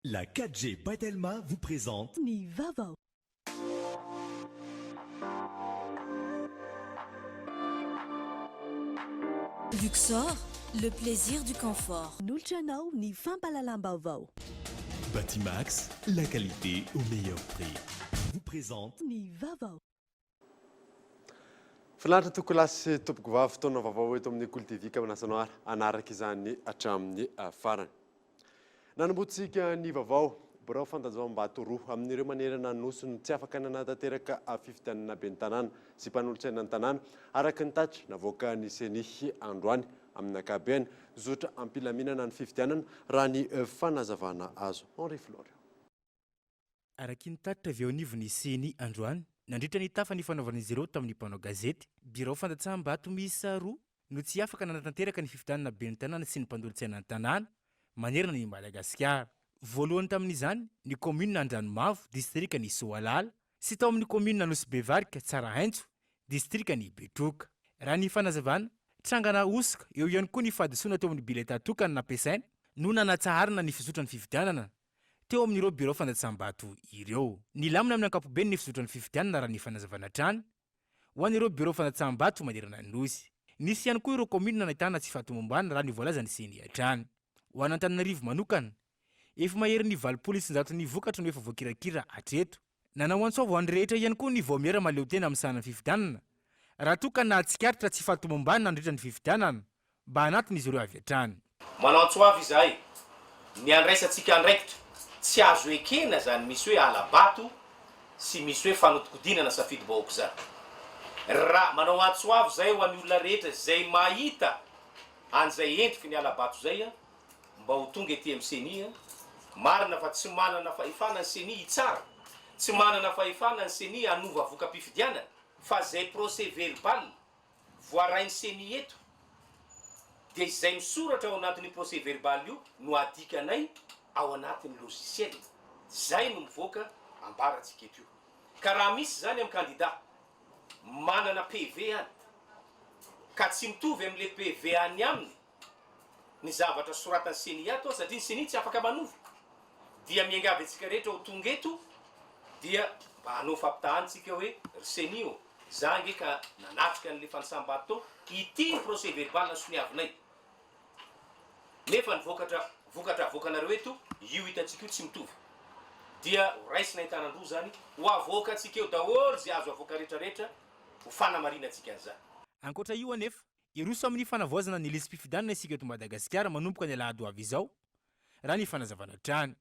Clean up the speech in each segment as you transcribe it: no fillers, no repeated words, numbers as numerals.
La 4G Batelma vous présente Ni Vava. Luxor, le plaisir du confort. Nulchanao ni Fampalalambavao. Batimax, la qualité au meilleur prix. Vous présente Ni Vava. Filatra toko lasy tompoko vavy fotoana vaovao eto amin'ny Kultivika nasional anaraka izany hatramin'ny farany. Nanombotsika ny vaovao borao fandanjam-bato roa amin'ireo manerana nosy tsy afaka nanatanteraka fifidianana ben'ny tanàna sy mpanolotsaina ny tanàna araka ny tatra navoaka ny seny androany amin'ny ankabeny zotra ampilaminana ny fifidianana raha ny fanazavana azo Henri Florio. Araky ny tatra avy eo anivony seny androany nandritra ny tafa ny fanaovan'izy ireo tamin'ny mpanao gazety birao fandatsaham-bato miisa roa no tsy afaka nanatanteraka ny fifidianana ben'ny tanàna sy ny mpandolo-tsaina ny tanàna manerana ny Madagasikara. Voalohany tamin'izany ny commune Andranomavo distrika ny Soalala sy tao amin'ny commune Nosy-Bevarika Tsarahaintso distrika ny Betroka. Raha ny fanazavana trangana osika eo ihany koa ny fahadisoana teo amin'ny bileta tokana nampiasaina no nanatsaharana ny fizotra ny fifidianana teo amin'ireo birao fandatsaham-bato ireo. Nilamina amin'ny ankapobeny ny fizotra ny fifidianana raha ny fanazavana trany ho an'ireo birao fandatsaham-bato manerana ny nosy. Nisy ihany koa ireo commune nahitana tsy fahatomombana raha ny voalaza ny seny hatrany. Ho an'Antananarivo manokana efa mahery ny 900 ny vokatra no efa voakirakira hatreto. Nanao antsova ho an'ny rehetra ihany koa ny voamiera maleo tena amin'ny sahanany fifidianana raha toa ka nahatsikaritra tsy fahatomombana nandritra ny fifidianana mba hanatin'izy ireo avy hatrany. Manao antsoavy izahay ny andraisantsika andraikitra tsy azo ekena zany misy hoe alabato sy misy hoe fanotokodinana safidy bahoaka zany. Raha manao antsoavy zay ho an'ny olona rehetra zay mahita an'izay endriky ny alabato zay mba ho tonga ety amin'ny seny marina fa tsy manana fahefana ny seny itsara, tsy manana fahefana ny seny anova voka-pifidianana fa zay procès verbal voarainy seny eto dia izay misoratra ao anatin'ny procès verbal io no adikanay ao anatin'ny logiciel. Zay no mivoaka ambaratsika eto io. Ka raha misy zany amin'ny candidat manana PV any ka tsy mitovy amin'le PV any aminy ny zavatra soratany seny ato satria ny seny tsy afaka manova dia miangavy antsika rehetra ho tonga eto dia mba hanao fampitahantsika hoe seny io zange ka nanatrika n'le fanasam-bato ity procès verbal na soniavinay nefa ny vokatra avoakanareo eto io hitantsika io tsy mitovy dia raisina hitanandroa zany ho avoaka antsika eo daholo zay azo avoaka rehetrarehetra ho fanamarina antsika an'izany. Ankoatra io anefa iroso amin'ny fanavoazana ny lisy mpifidianana isika eto Madagasikara manomboka ny alahady avy izao raha ny fanazavana trany.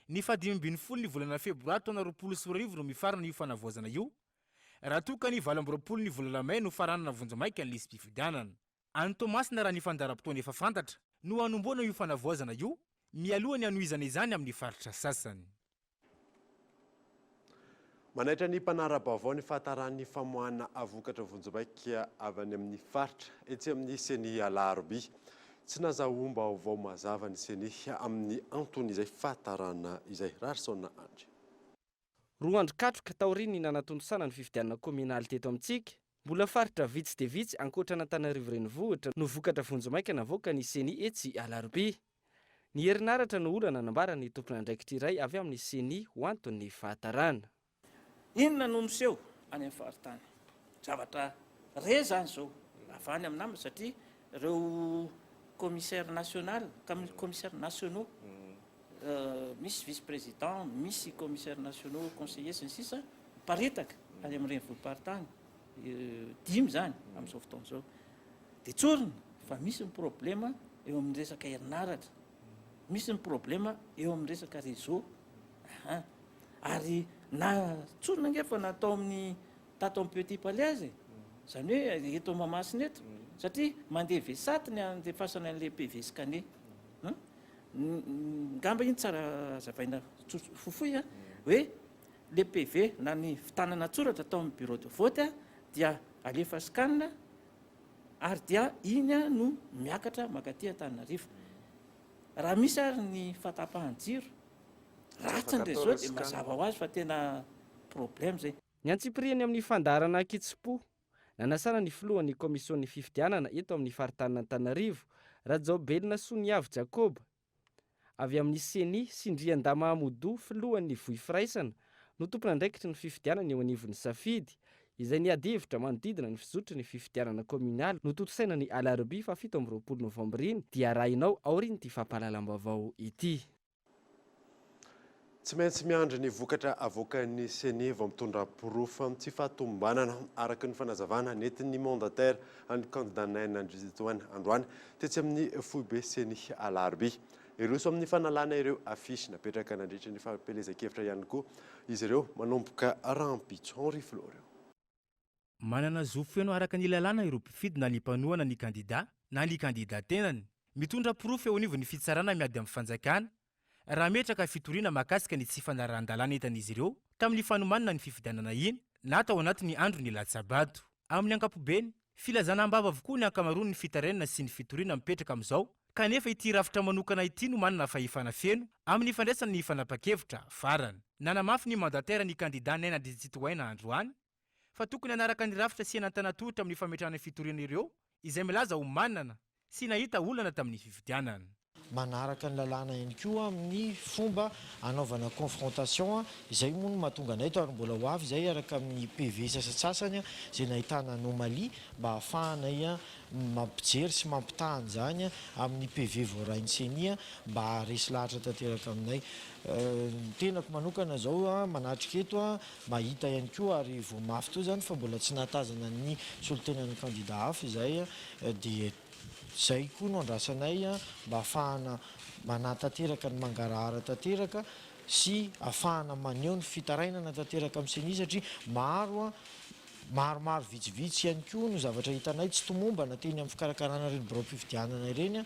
Ny 20 ny volana febroary taona 2020 no mifarana io fanavoazana io raha toa ka ny 20 ny volana may no faranana vonjomaika ny lisy mpifidianana. Any Tomasina raha ny fandaram-potoana efa fantatra no hanomboana io fanavoazana io mialohany hanohizana izany amin'ny faritra sasany. Manaitra ny mpanara-baovao ny fahatarany famoahana vokatra vonjomaika avy any amin'ny faritra etsy amin'ny seny Alarobia. Tsy nazahomba vaovao mazava ny seny amin'ny antony izay fahatarana izay Rarsona Andry. Roa andro katroka taoriny nanatondrosana ny fifidianana kominaly teto amintsika mbola faritra vitsy dia vitsy ankoatra n'Antananarivo renivohitra no vokatra vonjomaika navoaka ny seny etsy Alarobia. Ny herinaratra no olana nanambara ny tompona andraikitra iray avy amin'ny seny ho antony fahatarana. Inona no miseho any amin'ny faritany zavatra re zany zao avany amin'ny namana satria ireo commissaire national commissaire nationaux misy vice-président misy commissaire nationaux conseiller sy ny sisa miparitaka any amin'ny renivohim-paritany 10 zany amin'izao fotoana zao dia tsorina fa misy ny problema eo amin'ny resaka herinaratra, misy ny problema eo amin'ny resaka réseau ary na tsorina ngefa natao amin'ny tato amin'ny Petit Palaise zany hoe eto Mahamasina eto satria mandeha Vesaty ny andefasana an'ilay PV scanner ngamba iny tsara zavaina fofoy hoe le PV na ny fitanana tsoratra atao amin'ny bureau de vote dia alefa scanner ary dia iny no miakatra makaty Antananarivo. Raha misy ary ny fahatapahan-jiro ratsy ny réseau dia mazava ho azy fa tena problème zay. Ny antsipiriany amin'ny fandarana Kitsipo nanasana ny filohan'ny komision'ny fifidianana eto amin'ny faritan'Antananarivo Rajao Belona Soniavo Jacob avy amin'ny seni Sindrianda Mahamodo filohan'ny vohy firaisana no tompona andraikitry ny fifidianana eo anivon'ny safidy izay niady hevitra manodidina ny fizotry ny fifidianana kominaly no totosaina ny alarobia fa 17 novambra iny dia rahinao aoriny ty fampahalalam-baovao ity. Tsy maintsy miandry ny vokatra avoakan'ny seni vao mitondra porofo tsy fahatombanana araka ny fanazavana nentin'ny mandataire any candidat naina andrizitoana androany tetsy amin'ny foibe seni alarobia. Iroso amin'ny fanalana ireo afisy napetraka nandritra ny fampelezan-kevitra ihany koa izy ireo manomboka rampitso Henri Floreo. Manana zo feno araka ny lalàna ireo mpifidy na ny mpanoana ny kandida na ny kandida tenany mitondra porofo eo anivon'ny fitsarana miady amin'ny fanjakana raha metraka fitoriana mahakasika ny tsy fanarahan-dalàna entan'izy ireo tamin'ny fanomanana ny fifidianana iny na tao anatin'ny andro ny latsabato. Amin'ny ankapobeny filazana ambava avokoa ny ankamaroany ny fitarenana sy ny fitoriana mipetraka amin'izao kanefa ity rafitra manokana ity no manana fahefana feno amin'ny fandraisana ny fanapa-kevitra farany. Nanamafy ny mandataire ny kandida naina Andrijanitohaina androany fa tokony anaraka ny rafitra sy anantanatohitra amin'ny fametrahana fitoriana ireo izay milaza ho manana sy nahita olana tamin'ny fifidianana. Manaraka ny lalàna ihany koa amin'ny fomba anaovana confrontation izay moa no mahatonga anay ary mbola ho avy izay araka amin'ny PV sasasasany izay nahitana anomalia mba ahafahanay mampijery sy mampitahany zany amin'ny PV voarainy senia mba haresy lahatra tanteraka aminay. Tenako manokana zao manatrika eto mahita ihany koa ary vao mafy to zany fa mbola tsy nahatazana ny solotenan'ny kandida hafa izay dia zay koa no andrasanay mba ahafahana manatanteraka ny mangarahara tanteraka sy ahafahana maneho ny fitarainana tanteraka amin'ny seni satria maromaro vitsivitsy ihany koa no zavatra hitanay tsy tomombana teny amin'ny fikarakarana ireny biro-pifidianana ireny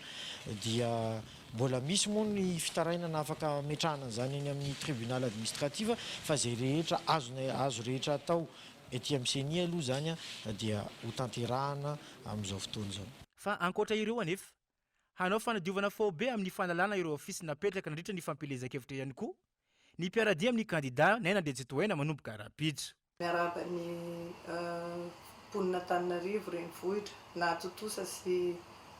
dia mbola misy moa ny fitarainana afaka metrahana zany eny amin'ny tribunal administratif fa zay rehetra azo rehetra atao ety amin'ny seni aloha zany dia ho tanterahana amin'izao fotoana izao. Fa ankoatra ireo anefa hanao fanadiovana fao be amin'ny fanalana ireo ofisy napetraka nandritra ny fampelezan-kevitra ihany koa ny mpiaradia amin'ny kandida naina Andrijanitohaina manomboka rapitso. Miaraka ny mponina Antananarivo renivohitra na totosa sy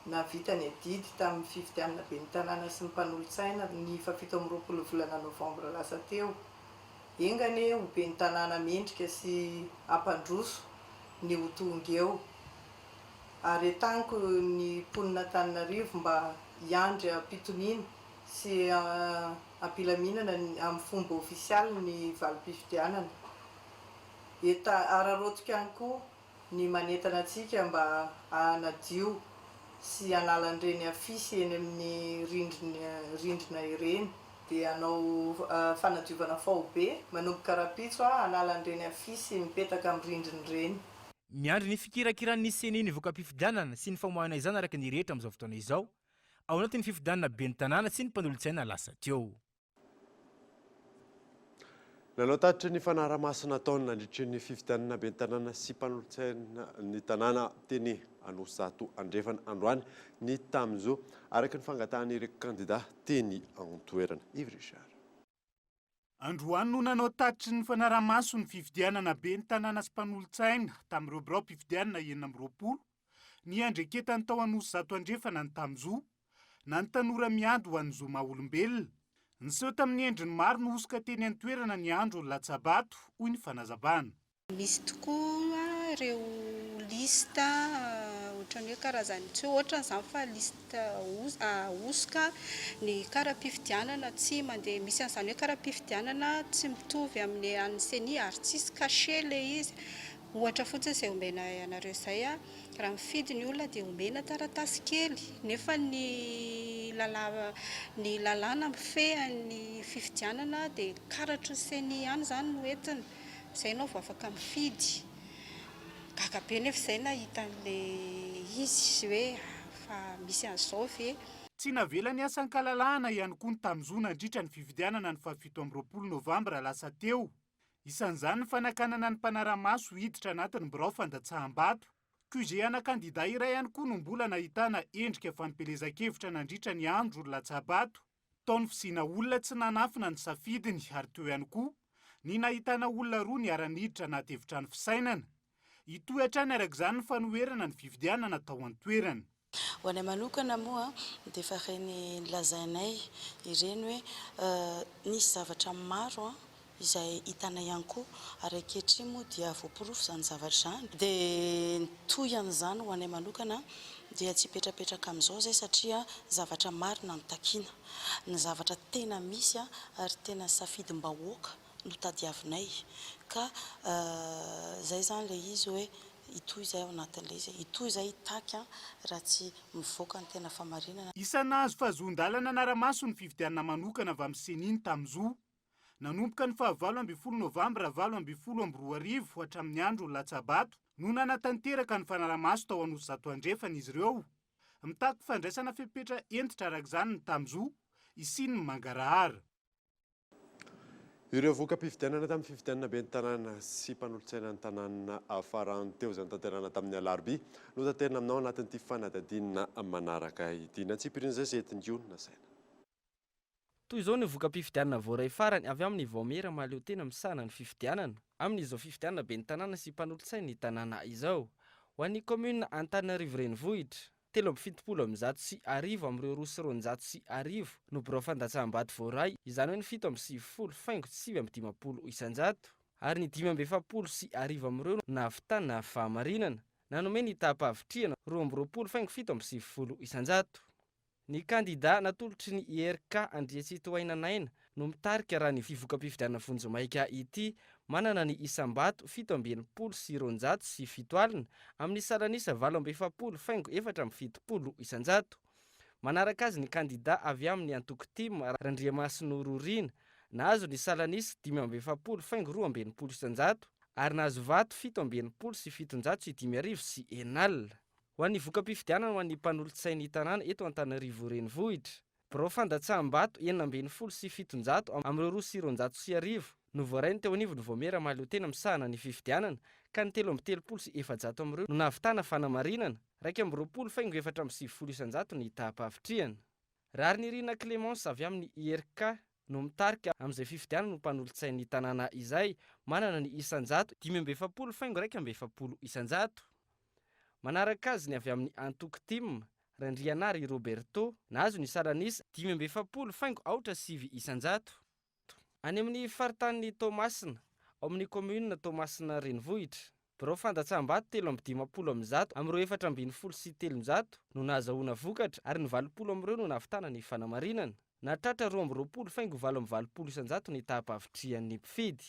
na vita ny adidy tamin'ny fifidianana ben'ny tanàna sy ny mpanolontsaina ny 17 volana novambra lasa teo. Engany ho ben'ny tanàna mendrika sy ampandroso ny ho tonga eo. Ary tanko ny mponina Antananarivo mba hiandry ampitoniana sy ampilaminana amin'ny fomba ofisialy ny valim-pifidianana. Ararotsika ihany koa ny manentana antsika mba hanadio sy hanalan'ireny afisy eny amin'ny rindrina ireny dia hanao fanadiovana fao be manomboka rapitso hanalan'ireny afisy mipetaka amin'ny rindrina ireny. Miandry ny fikirakiran'ny seni ny voka-pifidianana sy ny famoahana izany araka ny rehetra amin'izao fotoana izao ao anatin'ny fifidianana ben'ny tanàna sy ny mpanolontsaina lasa teo. Lalao tatitra ny fanaraha-masina ataony nandritry ny fifidianana ben'ny tanàna sy mpanolontsaina ny tanàna teny Anosato andrefana androany ny tamin'izao araka ny fangatahany kandida teny antoerana. Yves Richard. Androany no nanao tatitry ny fanaraha-maso ny fifidianana ben'ny tanàna sy mpanolontsaina tamin'ireo birao-pifidianana 2020 ny andreketany tao Anosato andrefana ny tamin'izao na ny tanora miady ho an'izao maha-olombelona. Niseho tamin'ny endriny maro no osoka teny an-toerana ny andro latsabato hoy ny fanazavana. Misy tokoa ireo lista ohatrany hoe karazany tsy ohatran'izany fa lista osoka ny kara-pifidianana tsy mandeha misy an'izany hoe kara-pifidianana tsy mitovy amin'ny an'ny seni ary tsisy cachet le izy. Ohatra fotsiny izay omena ianareo izay raha mifidy ny olona dia omena taratasy kely nefa ny lalàna mifehan'ny fifidianana dia karatry ny seni ihany zany no entiny. Izay ianao vao afaka mifidy. Gaga be nefa izay nahita an'ilay izy hoe fa misy an'izao ve. Tsy navela ny asan-kalalahana ihany koa ny tamin'izao nandritra ny fifidianana ny 17 novambra lasa teo. Isan'izany ny fanakanana ny mpanaraha-maso hiditra anatin'ny birao fandatsaham-bato. QG-ana kandida iray ihany koa no mbola nahitana endrika fampelezan-kevitra nandritra ny andro latsabato. Taony fisiana olona tsy nanafina ny safidiny ary teo ihany koa ny nahitana olona roa ny ara-niditra anaty efitrano fisainana. Itoy hatrany arak'izany ny fanoherana ny fifidianana tao an-toerana. ho anay manokana moa dia efa reny lazainay ireny hoe nisy zavatra maro izay hitanay ihany koa ary ankehitriny moa dia voaporofo izany zavatra izany dia toy an'izany ho anay manokana dia tsy hipetrapetraka amin'izao zay satria zavatra marina no takiana ny zavatra tena misy ary tena safidim-bahoaka no tadiavinay ka zay zany le izy hoe itoy izay ao anatin'ilay izy itoy izay hitaky raha tsy mivoaka ny tena famarinana. Isanazo fahazon-dalana anaramaso ny fifidianana manokana avy amin'ny seniny tamin'izao nanomboka ny 27 Novambra 2024 hatramin'ny andro Latsabato no nanatanteraka ny fanaramaso tao Anosizato Andrefana izy ireo mitaky fandraisana fepetra entitra arak'izany ny tamin'izao isiny ny Mangarahara. Ireo voka-pifidianana tamin'ny fifidianana ben'ny tanàna sy mpanolotsaina ny tanàna farany teo izany tanterana tamin'ny alarobia no tanterana aminao anatin'ity fanadadinina manaraka ity. Natsipirin'izay zetin-dionina saina. Toy izao ny voka-pifidianana voaray farany avy amin'ny Vaomera mahaleo tena misahana ny fifidianana amin'izao fifidianana ben'ny tanàna sy mpanolotsaina ny tanàna izao ho an'ny commune Antananarivo renivohitra 770 amin'ireo 290 no birao fandatsaham-bato voaray izany hoe ny 7,750 isanjato ary ny 570 amin'ireo nahavitany na fahamarinana nanome ny tapa-avitriana 2,750 isanjato. Ny kandida natolotry ny IRK Andriatsitoainanaina no mitarika raha ny fivoka-pifidianana Vonjomaika ity manana ny isambato 7,707 amin'ny salanisa 7,770 isanjato. Manaraka azy ny kandida avy amin'ny Antokotimo Randriamasina Rorina nahazo ny salanisa 5,720 isanjato ary nahazo vato 7,705 sy enalina. Ho an'ny voka-pifidianana ho an'ny mpanolotsaina tanàna eto Antananarivo renivohitra birao fandatsaham-bato 9,700 amin'ireo 2,900 no voaray ny teo anivony Vaomera mahaleo tena misahana ny fifidianana ka ny 13,700 amin'ireo no nahavitana fanamarinana 2,470 isanjato ny tapa-avitriana. Raha ny Rina Clémence avy amin'ny IRK no mitarika amin'izay fifidianana no mpanolotsaina tanàna izay manana ny isanjato 5,170 isanjato. Manaraka azy ny avy amin'ny Antokotimo Randrianary Roberto nahazo ny salanisa 5,470 isanjato. Any amin'ny faritany Tomasina ao amin'ny commune Tomasina renivohitra birao fandatsaham-bato 3,50 amin'ireo 4,700 no nahazahoana vokatra ary ny 20 amin'ireo no nahavitana ny fanamarinana natratra 2,720 isanjato ny tapa-avitrian'ny mpifidy.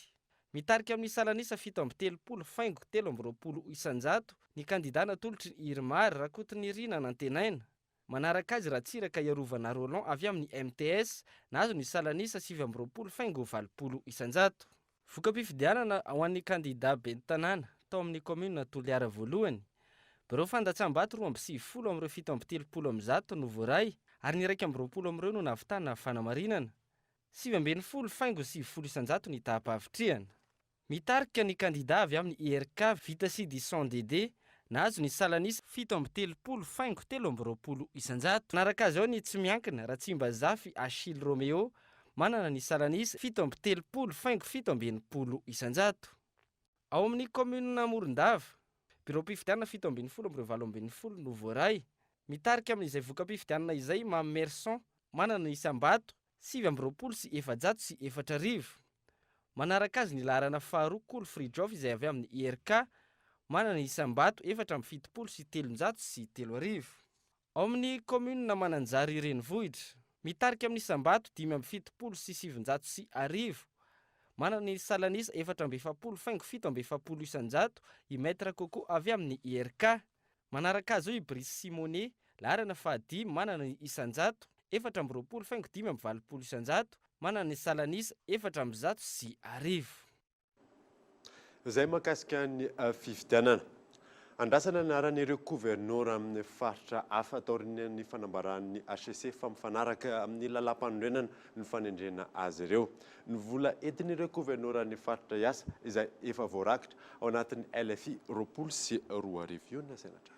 Mitarika amin'ny salanisa 7,30 isanjato ny kandida natolotry ny Irmary Rakotiny Rina nantenaina. Manaraka azy Ratsiraka Iarovana Roland avy amin'ny MTS nahazo ny salanisa 7,20 isanjato. Voka-pifidianana ho an'ny kandida ben'ny tanàna tao amin'ny commune Toliara voalohany birao fandatsaham-bato 2,70 amin'ireo 7,30 no voaray ary ny 2,20 amin'ireo no nahavitana fanamarinana 7,70 isanjato ny tapa-avitriana. Mitarika ny kandida avy amin'ny IRK Vitasidy Sandede nahazo ny salanisa 7,70 isanjato. Manaraka azy ao ny tsy miankina Ratsimbazafy Achille Romeo manana ny salanisa 7,70 isanjato. Ao amin'ny commune Morondava birao pifidianana 7,20 no voaray. Mitarika amin'izay voka-pifidianana izay Mamerson manana ny isambato 7,740. Manaraka azy ny laharana faharoa Kolfridjof izay avy amin'ny IRK manana ny isambato 4,703 ao amin'ny commune Mananjary renivohitra mitarika amin'ny isambato 5,770 manana ny salanisa 4,770 isanjato i maître Coco avy amin'ny IRK. Manaraka azy io Brice Simonet laharana fahadimy manana ny isanjato 4,520 isanjato manana ny salanisa 4,100. Izay mahakasika ny fifidianana. Andrasana anaran'ireo gouverneur amin'ny faritra hafa taorian'ny fanambaran'ny HCC fa mifanaraka amin'ny lalam-panorenana ny fanendrena azy ireo. Ny vola entin'ireo gouverneur ny faritra Iasa izay efa voarakitra ao anatin'ny LFI 2024 na senatra.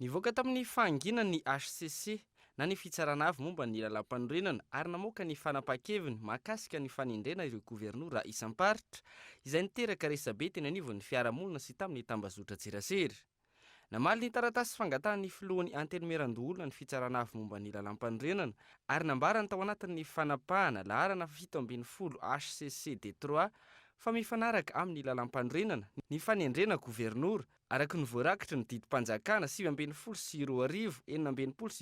Nivoaka tamin'ny fahanginan'ny HCC na ny fitsarana avy momba ny lalam-panorenana ary namoaka ny fanapa-keviny mahakasika ny fanendrena ireo gouvernora isam-paritra izay niteraka resabe teny anivon'ny fiarahamonina sy tamin'ny tambazotra tserasera. namaly ny taratasy fangatahany filohan'ny antenimeran-doolona ny fitsarana avy momba ny lalam-pandrenana ary nambarany tao anatin'ny fanapahana laharana 7 HCCD3 fa mifanaraka amin'ny lalam-pandrenana ny fanendrena gouvernoura araky ny voarakitry ny didim-panjakana 7/20 sy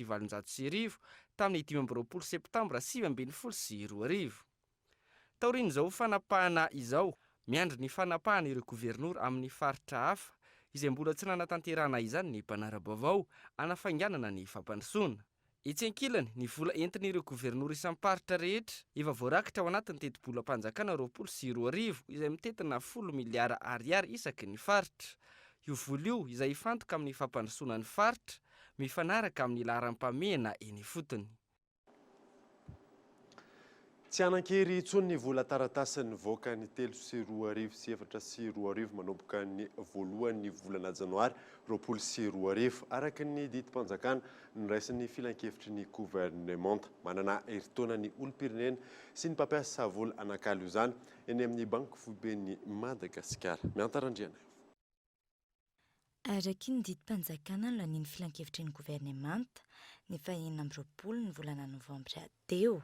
7/7 tamin'ny 15 septambra 7/20. Taorin'izao fanapahana izao miandry ny fanapahana ireo gouvernoura amin'ny faritra hafa izay mbola tsy nanatanterana izany ny mpanara-baovao anafainganana ny fampandrosoana. Itsenkilany ny vola entin'ireo gouvernoura isam-paritra rehetra efa voarakitra ao anatin'ny teti-bolam-panjakana 20 izay mitetina 10 miliara ariary isaky ny faritra. Io vola io izay ifantoka amin'ny fampandrosoana ny faritra mifanaraka amin'ny laharam-pamehana eny fotony. Tsy anan-kery intsony ny vola taratasy nivoaka ny 3 sy 4 manomboka ny voalohan'ny volana janoary 20 araky ny didim-panjakana niraisin'ny filan-kevitry ny gouvernemanta manana heritaona ny olom-pirenena sy ny mpampiasa vola anakalo izany eny amin'ny banky foiben'ny Madagasikara. Miantarandriana. Araky ny didim-panjakana laniny filan-kevitry ny gouvernemanta ny 20 ny volana novambra teo.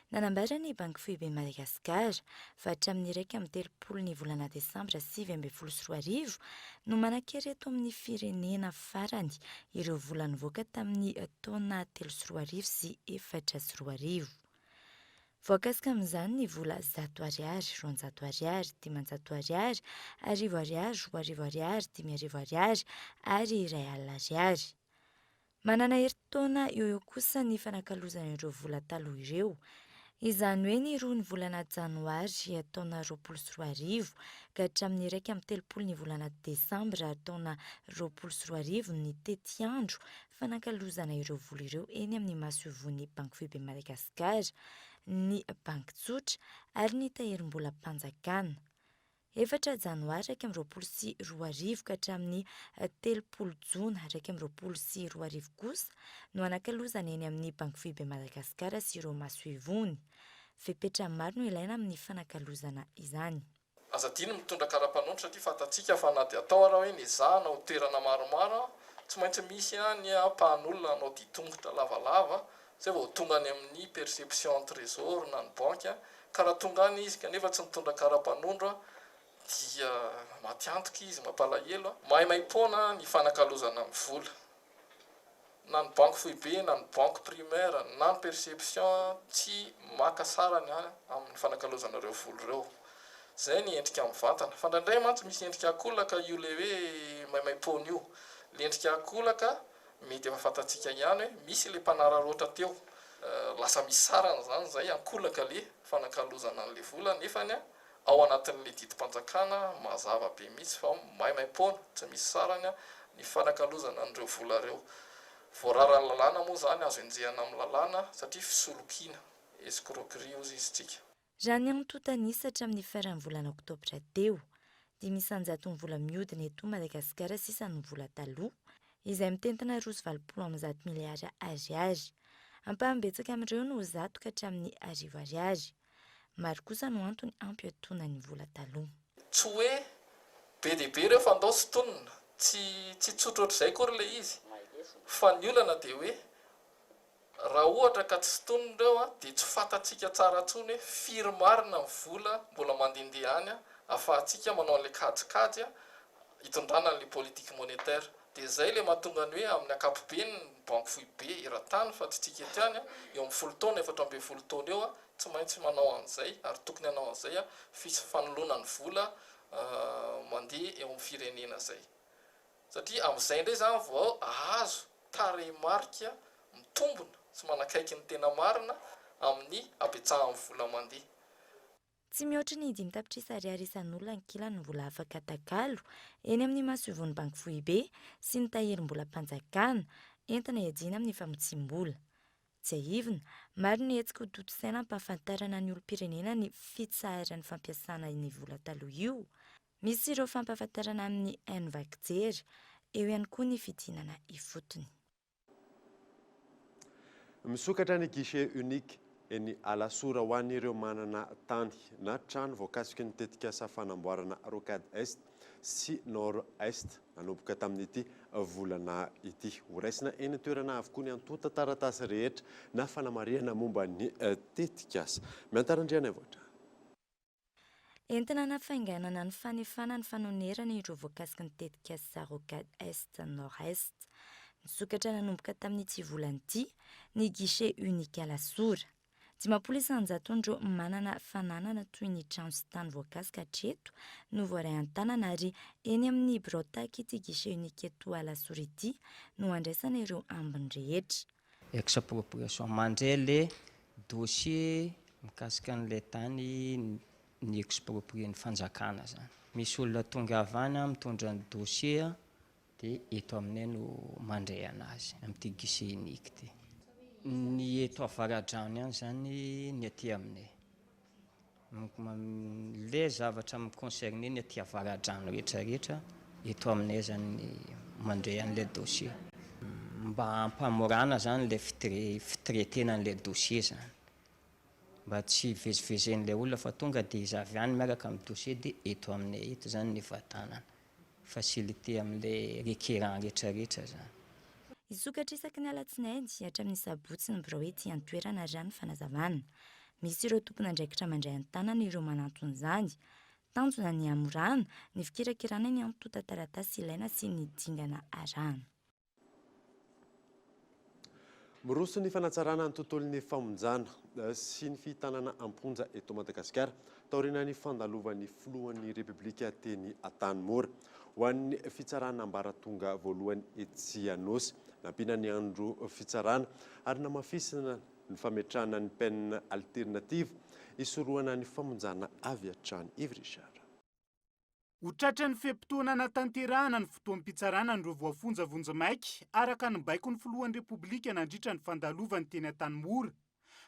Nanambara ny banky foiben'ny Madagasikara fa hatramin'ny 1 ny volana desambra 2024 no manankery eto amin'ny firenena farany ireo vola nivoaka tamin'ny taona 3 sy 4. Voakasika amin'izany ny vola 100 ariary, 200 ariary, 500 ariary, 1000 ariary, 1000 ariary, 5000 ariary ary 1 ariary. Manana heritaona eo kosa ny fanakalozana ireo vola taloha ireo. Izany hoe ny roa ny volana janoary taona 2024 ka hatramin'ny 1 ny volana desambra taona 2024 ny tetiandro fanakalozana ireo vola ireo eny amin'ny masovon'ny banky foiben'ny Madagasikara, ny banky tsotra ary ny taherim-bola-panjakana. 4 janoary 2024 ka hatramin'ny 30 jona 2024 kosa no anakalozana eny amin'ny banky foiben'ny Madagasikara sy ireo masoivony. Fepetra maro no ilaina amin'ny fanakalozana izany. Azadiny mitondra kara-panondro satria fatatsika fa na dia atao raha hoe nizahana ho toerana maromaro tsy maintsy misy ny ampahan'olona anao ditongotra lavalava zay vao tonga any amin'ny perception trésor na ny banky ka raha tonga any izy kanefa tsy mitondra kara-panondro dia matiantoka izy mampalahelo mahay maim-poana ny fanakalozana amin'ny vola na ny banky foibe na ny banky primaire na ny perception tsy maka sarany amin'ny fanakalozana ireo vola ireo. Zay ny endrika amin'ny vatana fa ndraindray mantsy misy endrika akolaka io le hoe mahay maim-poana io. Le endrika akolaka mety efa fatatsika ihany hoe misy le mpanararoatra teo lasa misy sarany zany zay akolaka le fanakalozana an'le vola nefany ao anatin'le didim-panjakana mazava be mihitsy fa mahay maim-poana tsy misy sarany ny fanakalozana an'ireo vola ireo. Voarara ny lalàna moa zany azo enjehana amin'ny lalàna satria fisolokiana escroquerie ozy izy tsika. Raha ny anotontanisatra amin'ny faran'ny volana oktobra teo, 500 vola mihodina eto Madagasikara sisa ny vola taloha izay mitentina 2,20 miliara ariary. Ampahambetsaka amin'ireo no 100 ka hatramin'ny 1000 ariary. Maro kosa no antony ampiatoana ny vola taloha. Tsy hoe be dia be ireo fandao sy tonona, tsy tsotra ohatr'izay kory le izy. Fa ny olana dia hoe raha ohatra ka tsy tonona ireo dia tsy fatatsika tsara intsony hoe firy marina ny vola mbola mandehandeha any ahafahantsika manao an'ilay kajikajy hitondrana an'ilay politique monétaire. Dia zay le mahatonga ny hoe amin'ny ankapobeny ny banky foibe eran-tany fa tsy tsika eto any eo amin'ny 10 taona 14 taona eo tsy maintsy manao an'izay ary tokony hanao an'izay fanoloana ny vola mandeha eo amin'ny firenena zay. Satria amin'izay indray zany vao azo tarehimarika mitombona sy manakaiky ny tena marina amin'ny abetsahan'ny vola mandeha. Tsy mihoatra ny 5 tapitrisa ariary isan'olona ankilany vola afaka atakalo eny amin'ny masovon'ny banky foibe sy ny taherim-bola-panjakana entina hiadiana amin'ny famotsim-bola. Tsy ahivina, maro ny hetsika ho toto-saina ampahafantarana ny olom-pirenena ny fitsaharan'ny fampiasana ny vola taloha io. Misy ireo fampahafantarana amin'ny haino vaky jery, eo ihany koa ny fidinana ifotony. Misokatra ny guichet unique eny alasora ho an'ireo manana tany na trano voakasiky ny tetikasa fanamboarana Rocade Est sy nord-est nanomboka tamin'ity volana ity. Horaisina eny toerana avokoa ny antota taratasy rehetra na fanamariana momba ny tetikasa. Miantarandriana voatra. Entina nafainganana ny fanefana ny fanonerana ireo voakasiky ny tetikasa rocade est nord-est. Nisokatra nanomboka tamin'ity volana-ty ny guichet unique Lasora. 500 isanjaton'ireo manana fananana toy ny trano sy tany voakasika hatreto no voaray an-tanana ary eny amin'ny brotaky ity guichet unique eto Lasora ity no andraisana ireo ambiny rehetra. Ex-appropriation mandray le dossier mikasika an'ilay tany ny exproprié ny fanjakana zany. Misy olona tonga avany mitondra ny dossier dia eto aminay no mandray anazy amin'ity guichet unique ity. Ny eto avaradrano ihany zany ny aty aminay. Le zavatra miconcerné ny aty avaradrano rehetrarehetra eto aminay zany mandray an'ilay dossier. Mba hampamorana zany ilay fitretena an'ilay dossier zany. Mba tsy vezivezen'ilay olona fa tonga dia izy avy any miaraka amin'ny dossier dia eto aminay eto zany ny vatanana. Facilité amin'ilay requérant rehetrarehetra zany. Isokatra isaky ny alatsinainy hatramin'ny sabotsy ny birao ety an-toerana ary ny fanazavana. Misy ireo tompona andraikitra mandray an-tanana ireo manantony izany. Tanjona ny amorana, ny fikirakirana ny antota taratasy ilaina sy ny dingana arahana. Miroso ny fanatsarana ny tontolon'ny famonjana sy ny fitanana amponja eto Madagasikara taorina ny fandalovan'ny filohan'ny Repoblika teny Antanimora ho an'ny fitsarana ambaratonga voalohany etsy Anosy. Nampiana ny andro fitsarana ary namafisina ny fametrahana ny penina alternative isorohana ny famonjana avy hatrany Ivry-Richard. Ho tratra ny fepitoana natanterahana ny fotoam-pitsarana ny voafonja vonjimaiky araka ny baiko ny filohan'ny Repoblika nandritra ny fandalovany teny Antanimora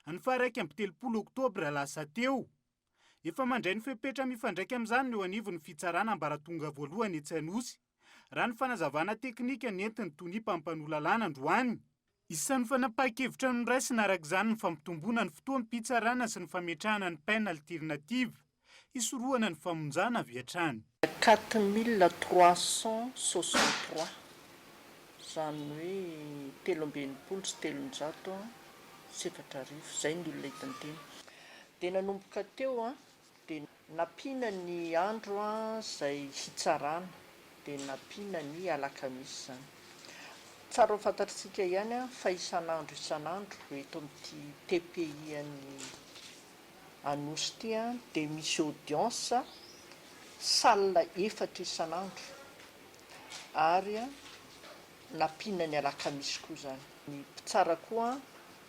ny faha 30 Oktobra lasa teo. Efa mandray ny fepetra mifandraika amin'izany eo anivon'ny fitsarana ambaratonga voalohany etsy Anosy raha ny fanazavana teknika nentiny tony mpampanolalalana androany. Isan'ny fanapahan-kevitra ny raisina arak'izany ny fampitomboana ny fotoam-pitsarana sy ny fametrahana ny penina alternative isorohana ny famonjana avy hatrany. 4363 zany hoe 320 sy 300 zay ny olona hitantena. Dia nanomboka teo dia nampiana ny andro izay hitsarana dia nampiana ny alakamisy zany. Tsara ho fantatritsika ihany fa isan'andro eto amin'ity TPI an'ny Anosy ity dia misy audience salle 4 isan'andro ary nampiana ny alakamisy koa zany. Ny tsara koa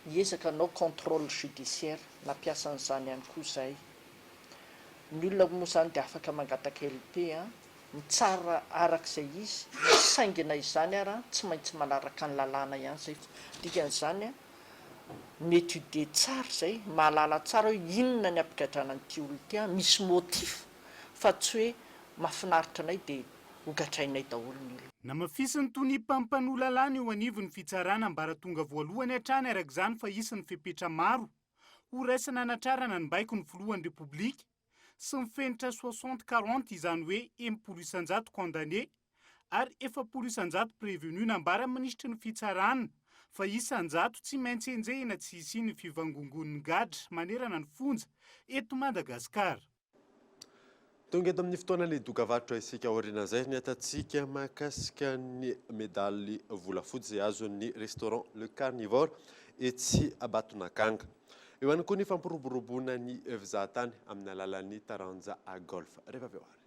hiezaka anao contrôle judiciaire nampiasa an'izany ihany koa izay. Ny olona moa zany dia afaka mangataka LP mitsara arak'izay izy saingina izany ary tsy maintsy manaraka ny lalàna ihany zay. Dikan'izany miétudier tsara zay, mahalala tsara hoe inona ny ampigadrana an'ity olona ity, misy motif fa tsy hoe mahafinaritra anay dia hogatrainay daholo ny olona. Namafisiny tony mpampanolalana eo anivon'ny fitsarana ambaratonga voalohany hatrany arak'izany fa isan'ny fepetra maro ho raisina anatrarana ny baiko ny filohan'ny Repoblika sy mifenitra 60-40 izany hoe 10 isanjato condamné ary 70 isanjato prévenu nambara ministry ny fitsarana fa isanjato tsy maintsy enjehina tsy hisy ny fivangongon'ny gadra manerana ny fonja eto Madagasikara. Tonga eto amin'ny fotoanan'ny dokavarotra isika aoriana izay ny atatsika mahakasika ny medaly volafotsy izay azon'ny restaurant Le Carnivore etsy Batonakanga. Eo ihany koa ny fampiroboroboana ny fizahatany amin'ny alalan'ny taranja golf. Rehefa avy eo ary.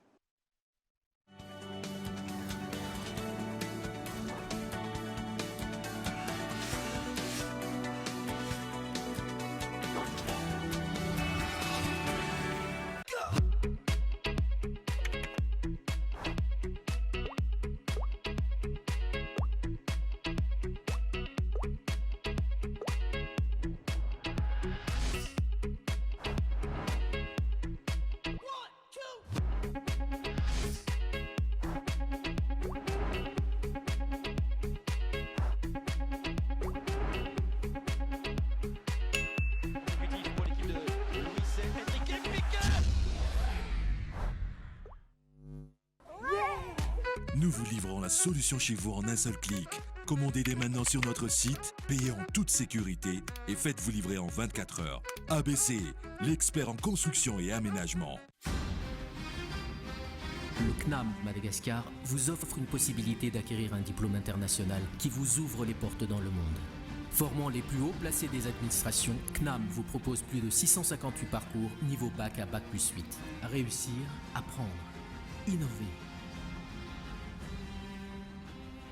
Nous vous livrons la solution chez vous en un seul clic. Commandez dès maintenant sur notre site, payez en toute sécurité et faites-vous livrer en 24 heures. ABC, l'expert en construction et aménagement. Le CNAM Madagascar vous offre une possibilité d'acquérir un diplôme international qui vous ouvre les portes dans le monde. Formant les plus hauts placés des administrations, CNAM vous propose plus de 658 parcours niveau bac à bac plus 8. Réussir, apprendre, innover.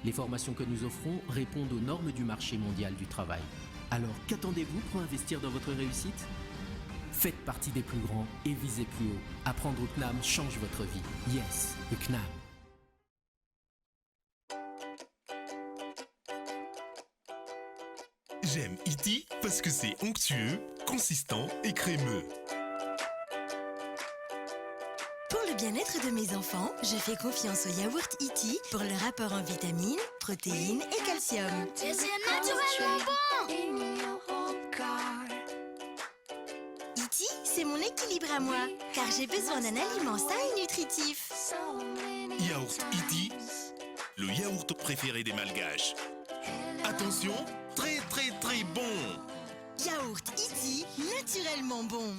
Les formations que nous offrons répondent aux normes du marché mondial du travail. Alors qu'attendez-vous pour investir dans votre réussite ? Faites partie des plus grands et visez plus haut. Apprendre au CNAM change votre vie. Yes, le CNAM. J'aime E.T. parce que c'est onctueux, consistant et crémeux. Pour le bien-être de mes enfants, je fais confiance au yaourt E.T. pour leur apport en vitamines, protéines et calcium. Et c'est naturellement bon! E.T., c'est mon équilibre à moi, car j'ai besoin d'un aliment sain et nutritif. Yaourt E.T., le yaourt préféré des Malgaches. Attention, très très très bon. Yaourt E.T., naturellement bon.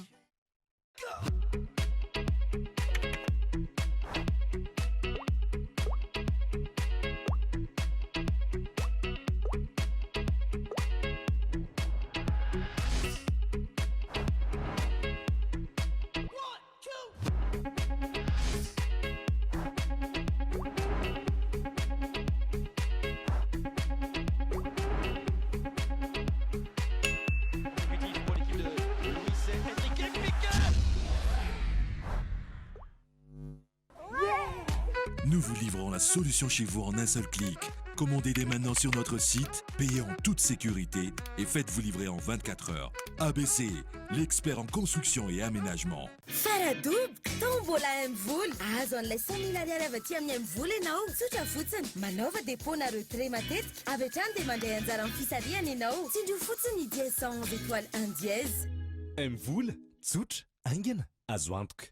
Nous vous livrons la solution chez vous en un seul clic. Commandez dès maintenant sur notre site, payez en toute sécurité et faites-vous livrer en 24 heures. ABC, l'expert en construction et aménagement. Faradoub, tombola mvoly azo an'ilay 100 000 ariary avy aty amin'ny mvoly ianao tsotra fotsiny manaova dépôt na retrait matetika avy hatrany dia mandeha anjara amin'ny fisariana ianao tsindrio fotsiny dièse 111 étoile 1 dièse Mvoly, tsotra, aingana, azo antoka.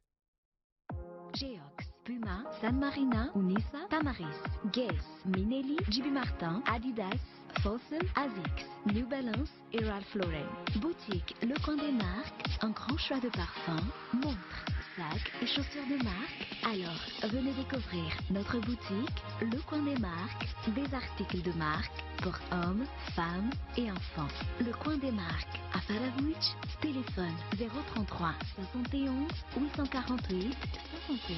Geox, Puma, San Marina, Unisa, Tamaris, Guess, Minelli, JB Martin, Adidas, Fossen, Asics, New Balance et Ralph Lauren. Boutique Le Coin des Marques, un grand choix de parfums, montres, sacs et chaussures de marque. Alors, venez découvrir notre boutique Le Coin des Marques, des articles de marque pour hommes, femmes et enfants. Le Coin des Marques, à Faravouch, téléphone 033 71 848 68.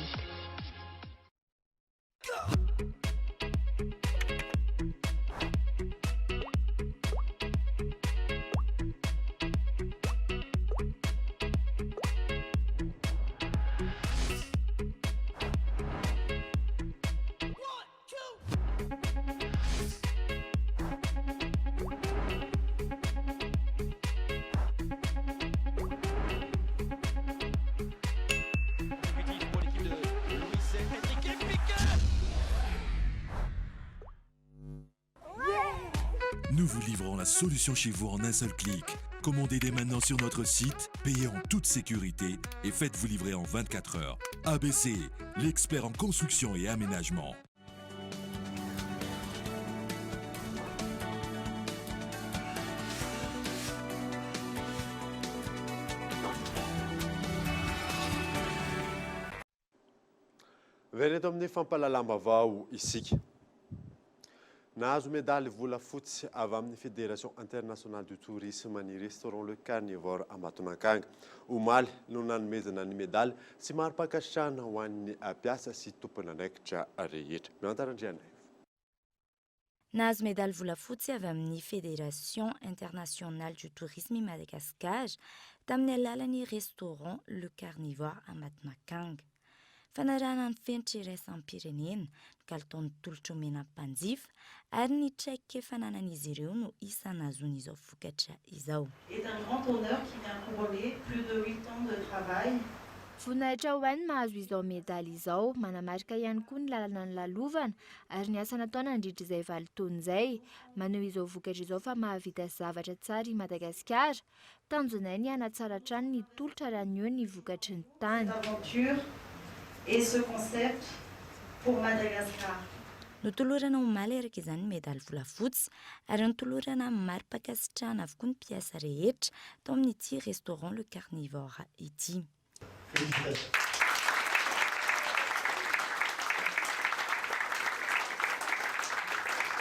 Nous vous livrons la solution chez vous en un seul clic. Commandez dès maintenant sur notre site, payez en toute sécurité et faites-vous livrer en 24 heures. ABC, l'expert en construction et aménagement. Veneto amin'ny fampalalam-bavao isika. Nahazo medaly volafotsy avy amin'ny Fédération internationale du tourisme ny restaurant Le Carnivore à Matonankanga. Omaly no nanomezana ny medaly sy mari-pakasitrahana ho an'ny mpiasa sy tompon'andraikitra rehetra. Miantarandriana. Nahazo medaly volafotsy avy amin'ny Fédération internationale du tourisme i Madagascar tamin'ny alalan'ny restaurant Le Carnivore à Matonankanga. Fanarahana ny fenitra iraisam-pirenena kalitaon'ny tolotra omena mpanjifa ary ny traika fananan'izy ireo no isan'azon'izao vokatra izao. C'est un grand honneur qui vient couronner plus de 8 ans de travail. Voninahitra ho any mahazo izao medaly izao, manamarika ihany koa ny lalana ny lalovana ary ny asa nataony nandritra izay 7 taona izay. Maneho izao vokatra izao fa mahavita zavatra tsara i Madagasikara, tanjonainy hanatsara hatrany ny tolotra raha ny eo ny vokatry ny tany. Et ce concept pour Madagascar. notolorana omaly araka izany medaly volafotsy ary notolorana mari-pakasitrahana avokoa ny mpiasa rehetra tao amin'ity restaurant le carnivore ity.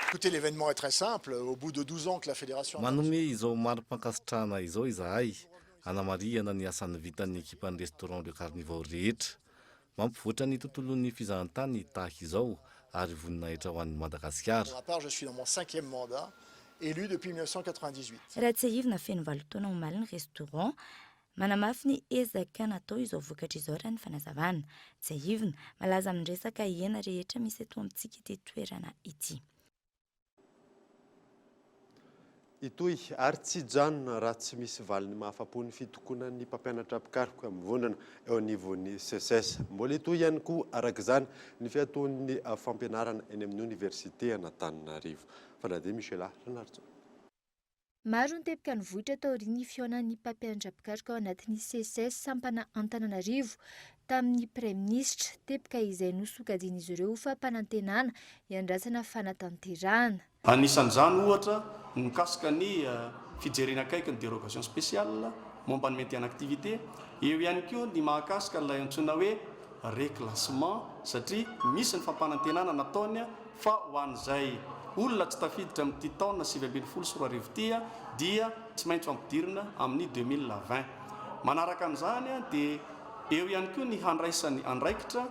Écoutez, l'événement est très simple. Au bout de 12 ans que la fédération... manome izao mari-pakasitrahana izao izahay hanamariana ny asan'ny vitan'ny ekipan'ny restaurant le carnivore rehetra mampivoatra ny tontolon'ny fizahantany tahaka izao ary voninahitra ho an'ny Madagasikara. Pour ma part, je suis dans mon 5e mandat, élu depuis 1998. Raha tsy ahivina feno valotona omaly ny restaurant manamafy ny ezaka natao izao vokatra izao raha ny fanazavana. Tsy ahivina malaza amin'ny resaka hena rehetra misy eto amintsika ity toerana ity. Itoy ary tsy janona raha tsy misy valiny mahafapo ny fitokonan'ny mpampianatra pikaroka mivondrona eo anivon'ny CSS. Mbola itoy ihany koa arak'izany ny fiataon'ny fampianarana eny amin'ny oniversité Antananarivo. Fanadie Michela Renardo. Maro ny tepika ny vohitra tao aorian'ny fihaonan'ny mpampianatra pikaroka ao anatin'ny CSS sampana Antananarivo tamin'ny Praiministra, tepika izay nosokajin'izy ireo fampanantenana iandrasana fanatanterahana. Anisan'izany ohatra mikasika ny fijerena akaiky ny dérogation spéciale momba ny maintien en activité, eo ihany koa ny mahakasika ilay antsoina hoe reclassement satria misy ny fampanantenana nataony fa ho an'izay olona tsy tafiditra amin'ity taona 2024 ity dia tsy maintsy ampidirina amin'ny 2020. Manaraka an'izany dia eo ihany koa ny handraisany andraikitra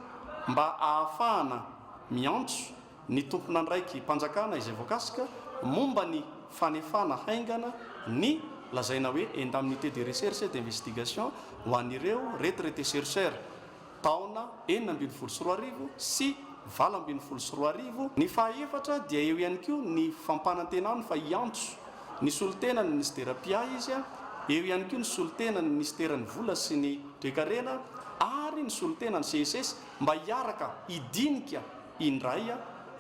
mba ahafahana miantso ny tompon'andraiky mpanjakana izay voakasika momba ny fanefana haingana ny lazaina hoe indemnité de recherche et d'investigation ho an'ireo retraité chercheur taona 2024 sy 2024. Ny fahaefatra dia eo ihany koa ny fampanantenana fa hiantso ny solotena ny ministera pia izy eo ihany koa ny solotena ny ministera ny vola sy ny toekarena ary ny solotena ny CSS mba hiaraka hidinika indray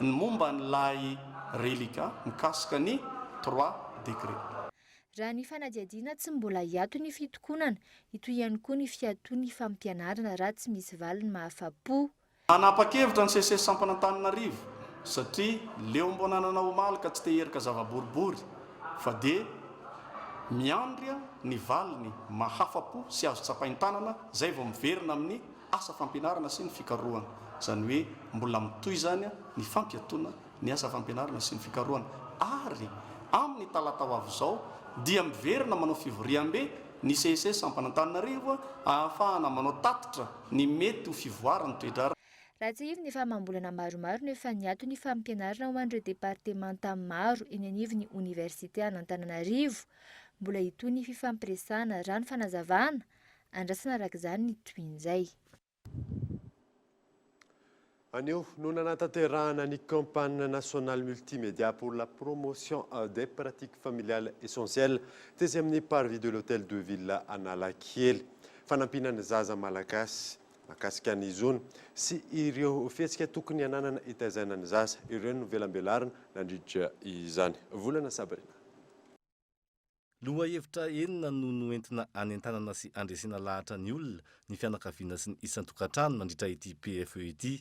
ny momba n'ilay relika mikasika ny 3 décret. Raha ny fanadiadiana tsy mbola hiato ny fitokonana, ito ihany koa ny fiatoan'ny fampianarana raha tsy misy valiny mahafapo. Anapa-kevitra ny CSS Sampanantananarivo satria leo mbona nanao omaly ka tsy te-herika zava-boribory fa dia miandry ny valiny mahafapo sy azo tsapain-tanana zay vao miverina amin'ny asa fampianarana sy ny fikarohana. Zany hoe mbola mitoy zany ny fampiatona ny asa fampianarana sy ny fikarohana ary amin'ny talata ho avy izao dia miverina manao fivoriam-be ny CSS Sampanantananarivo ahafahana manao tatitra ny mety ho fivoarany toedrarana. Raha tsy ivy ny famambolana maromaro no efa niato ny fampianarana ho an'ireo departemanta maro eny anivon'ny Université Antananarivo, mbola ito ny fifampiresahana raha ny fanazavana andrasana arak'izany ny toin'izay. Anio no nanatanterahana ny campagne nationale multimédia pour la promotion des pratiques familiales essentielles tetsy amin'ny parvis de l'hôtel de ville Analakely. Fanampinan'ny zaza malagasy makasika an'izony sy ireo fihetsika tokony ananana itaizanany zaza ireo no velambelarina nandritra izany. Volana Sabrina. Loha hevitra enina no noentina anentanana sy andresina lahatra ny olona ny fianakaviana sy ny isan-tokantrano nandritra ity PFE ity.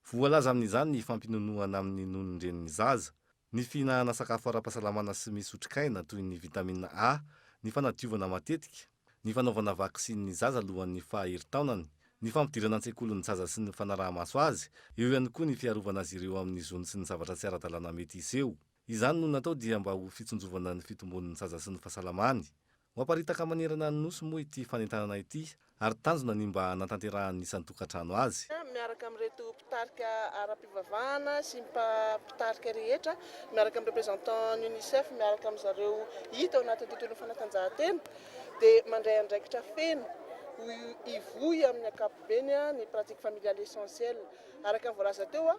Voalaza amin'izany ny fampinonoana amin'ny nonondren'ny zaza, ny fihinahana sakafo ara-pahasalamana sy misy otrikaina toy ny vitamina A, ny fanadiovana matetika, ny fanaovana vaksinin'ny zaza alohan'ny fahaheritaonany, ny fampidirana an-tsekolon'ny zaza sy ny fanaraha-maso azy, eo ihany koa ny fiarovana azy ireo amin'ny zony sy ny zavatra tsy ara-dalàna mety iseho. Izany no natao dia mba ho fitsonjovana ny fitombon'ny zaza sy ny fahasalamany. Ho aparitaka manerana ny nosy moa ity fanentanana ity ary tanjona ny mba natanterahany isan'ny tokantrano azy. Miaraka amin'ireto mpitarika ara-pivavahana sy mpitarika rehetra, miaraka amin'ny représentant UNICEF, miaraka amin'izareo hita ao anatin'ny tontolon'ny fanatanjahantena dia mandray andraikitra feno ivohy amin'ny ankapobeny ny pratique familiale essentielle. Araka ny voalaza teo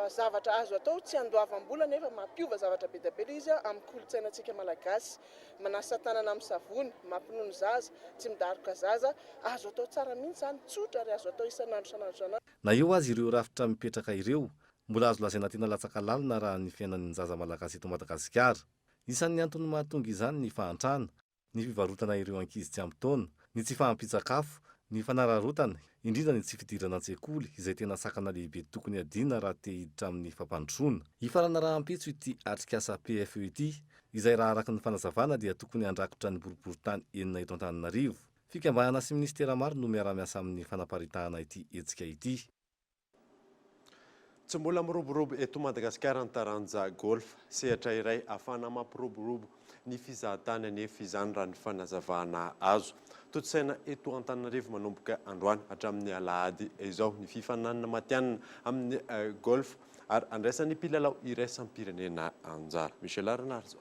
zavatra azo atao tsy andoavam-bola nefa mampiova zavatra be dia be izy amin'ny kolotsainantsika malagasy, manasa tanana amin'ny savony, mampinono zaza, tsy midaroka zaza, azo atao tsara mihitsy zany, tsotra ary azo atao isan'andro. Na eo azy ireo rafitra mipetraka ireo, mbola azo lazaina tena latsaka lalina raha ny fiainan'ny zaza malagasy eto Madagasikara. Isan'ny antony mahatonga izany ny fahantrana, ny fivarotana ireo ankizy tsy ampy taona, ny tsy fahampitsakafo, Ny fanararotana indrindra ny tsy fidirana an-tsekoly izay tena sakana lehibe tokony adina raha te hiditra amin'ny fampandrosoana. Ifarana raha ampitso ity atrikasa PFE ity, izay raha araka ny fanazavana dia tokony handrakotra ny boriboritany enina eto Antananarivo. Fikambanana sy ministera maro no miara-miasa amin'ny fanaparitahana ity hetsika ity. Tsy mbola miroborobo eto Madagasikara ny taranja golf, sehatra iray ahafahana mampiroborobo ny fizahatany anefa izany raha ny fanazavana azo. Totosaina eto Antananarivo manomboka androany hatramin'ny alahady izao ny fifananana matianina amin'ny golf ary andraisan'ny mpilalao iraisam-pirenena anjara. Michel Arenarzo.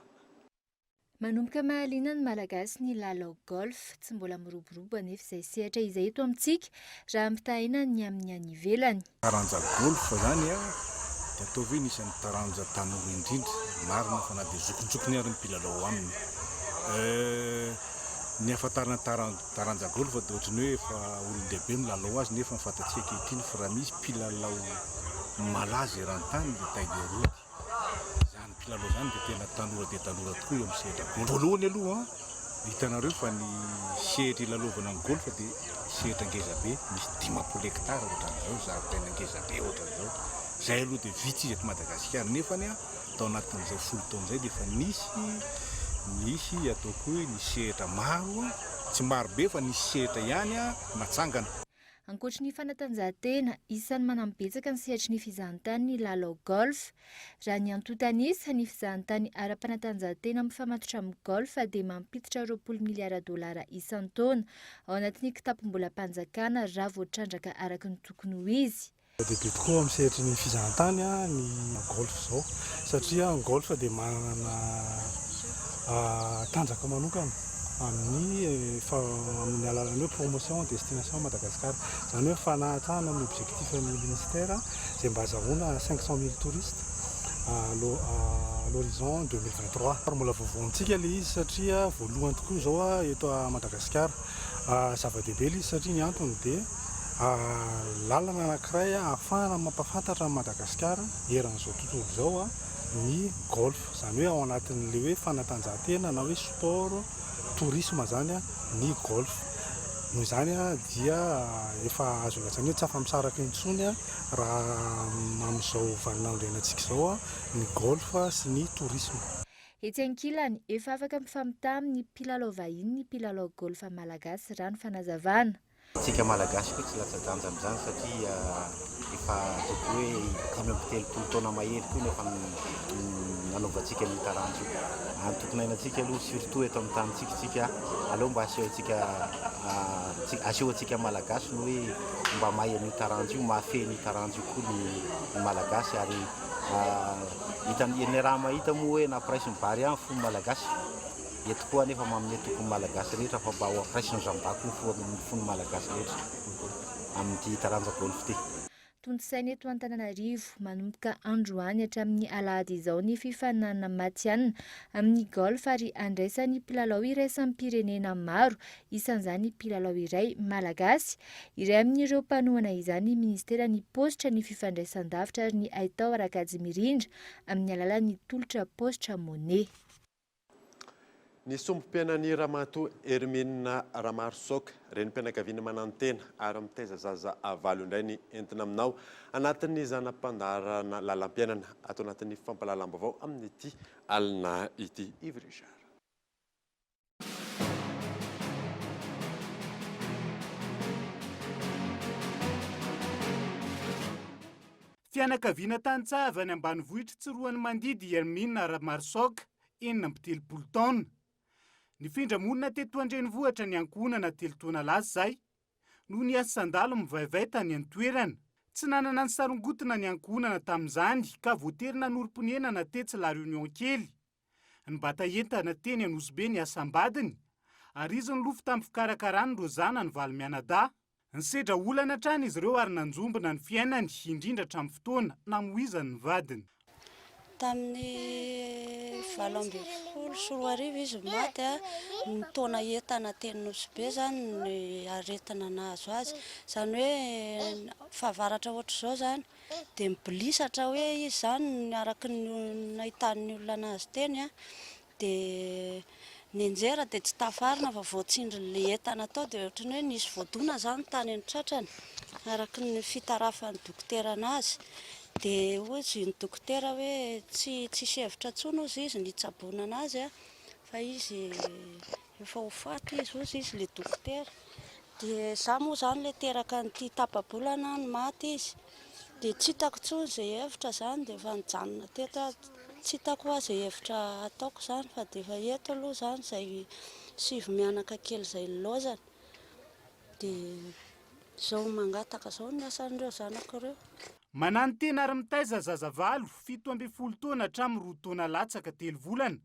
Manomboka mahaliana ny malagasy ny lalao golf, tsy mbola miroborobo anefa izay sehatra izay eto amintsika raha ampitahina ny amin'ny any ivelany. Taranja golf zany dia atao hoe nisan'ny taranja tanora indrindra, marina fa na dia zokonjokony ary ny mpilalao aminy. Ny ahafantarana taranja golf dia ohatrany hoe efa olon-dehibe milalao azy nefa mifantatsika ankehitriny fa raha misy mpilalao malaza eran-tany dia Tiger Woods. Zany mpilalao zany dia tena tanora tokoa eo amin'ny sehatra golf. Voalohany aloha hitanareo fa ny sehatra ilalaovana ny golf dia sehatra ngezabe, misy 10 hektara ohatran'izao, zaridaina ngezabe ohatran'izao. Zay aloha dia vitsy izy eto Madagasikara nefa tao anatin'izay 10 taona izay dia efa nisy ataoko hoe ny sehatra maro, tsy maro be fa nisy sehatra ihany natsangana. Ankoatry ny fanatanjahantena, isan'ny manambetsaka ny sehatry ny fizahantany ny lalao golf. Raha ny antontanisa ny fizahantany ara-panatanjahantena mifamatotra amin'ny golf dia mampiditra $20 miliara isan-taona ao anatin'ny kitapom-bola-panjakana raha voatrandraka araka ny tokony ho izy. Dehibe tokoa amin'ny sehatry ny fizahantany ny golf zao satria ny golf dia manana tanjaka manokana amin'ny alalan'ny hoe promotion destination Madagasikara, zany hoe fanatsahana amin'ny objectif ny ministère izay mba azahoana 500 000 touristes à l'horizon 2023. Mbola voavoantsika le izy satria voalohany tokoa zao eto Madagasikara zava-dehibe le izy satria ny antony dia lalana anankiray ahafahana mampafantatra Madagasikara eran'izao tontolo izao ny golf, zany hoe ao anatin'le hoe fanatanjahantena na hoe sport tourisme zany ny golf. Noho izany dia efa azo lazaina hoe tsy afa-misaraka intsony raha amin'izao vaninandro iainantsika izao ny golf sy ny tourisme. Etsy ankilany efa afaka mifampitaha amin'ny mpilalao vahiny ny mpilalao golf malagasy raha ny fanazavana. Tsika malagasy koa tsy latsa-danja amin'izany satria efa toko hoe 17 taona mahery koa nefa nanaovantsika ny taranjo io. Antokonainantsika aloha surtout eto amin'ny tanintsika aleo mba asehoantsika malagasy no hoe mba mahay ny taranjo io, mahafehy ny taranjo io koa ny malagasy ary ny raha mahita moa hoe napraisy ny bary ihany fony malagasy. Eto koa nefa mamin'ny tokony malagasy rehetra fa mba ho apraisy ny zambako ny fony malagasy rehetra amin'ny taranja golf ity. Tontosaina eto Antananarivo manomboka androany hatramin'ny alahady izao ny fifananana matianina amin'ny golf ary andraisan'ny mpilalao iraisam-pirenena maro, isan'izany mpilalao iray malagasy. Iray amin'ireo mpanohana izany ny ministera ny positra ny fifandraisan-davitra ary ny Aitao Rakajimirindra amin'ny alalan'ny tolotra positra Monet. Ny sombom-piainan'ny Ramatoa Hermine Ramarsoka, renim-pianakaviana manantena ary mitaiza zaza valo indray ny entina aminao anatin'ny zanam-pandarana lalam-piainana ato anatin'ny fampalalam-baovao amin'ny ity alina ity. Yves Richard. Fianakaviana Tantsava any ambanivohitra tsiroan'ny mandidy Hermine Ramarsoka, 70 taona. Nifindra monina teto Andrenivohitra ny ankohonana 3 taona lasa zay no niasa sandalo mivaivay tany an-toerana. Tsy nanana ny sarongotana ny ankohonana tamin'izany ka voatery nanorom-ponenana tetsy La Réunion kely. Ny bata entana teny Anosy ny asam-badiny ary izy nylofo tamin'ny fikarakarany Rozana ny valy-mianadahy. Ny sedra olana trany izy ireo ary nanjombona ny fiainany indrindra hatramin'ny fotoana namohizany ny vadiny. Tamin'ny 20 izy maty ny taona entana teny Nosy zany ny aretina nahazo azy. Zany hoe fahavaratra ohatr' izao zany dia mibilisatra hoe izy zany araka ny nahitan'ny olona anazy teny dia ny anjera dia tsy tafarina fa voatsindrin'le entana tao dia ohatrany hoe nisy voadona zany tany any tratrany araky ny fitarafan'ny dokotera anazy dia ozy ny dokotera hoe tsy sevitra tsony ozy izy nitsaboana anazy a fa izy efa ho faty izy ozy izy le dokotera dia za moa zany le teraka nyty tapabolana ny maty izy dia tsy hitako tsony zay hevitra zany dia efa nijanona teto tsy hitako hoa zay hevitra ataoko zany fa dia efa eto aloha zany zay sivy mianaka kely zay lozana dia zao mangataka zao ny asan'ireo zanako ireo. Manano tena ary-mitaiza zazavalo 17 taona hatramin'ny 2 taona latsaka 3 volana.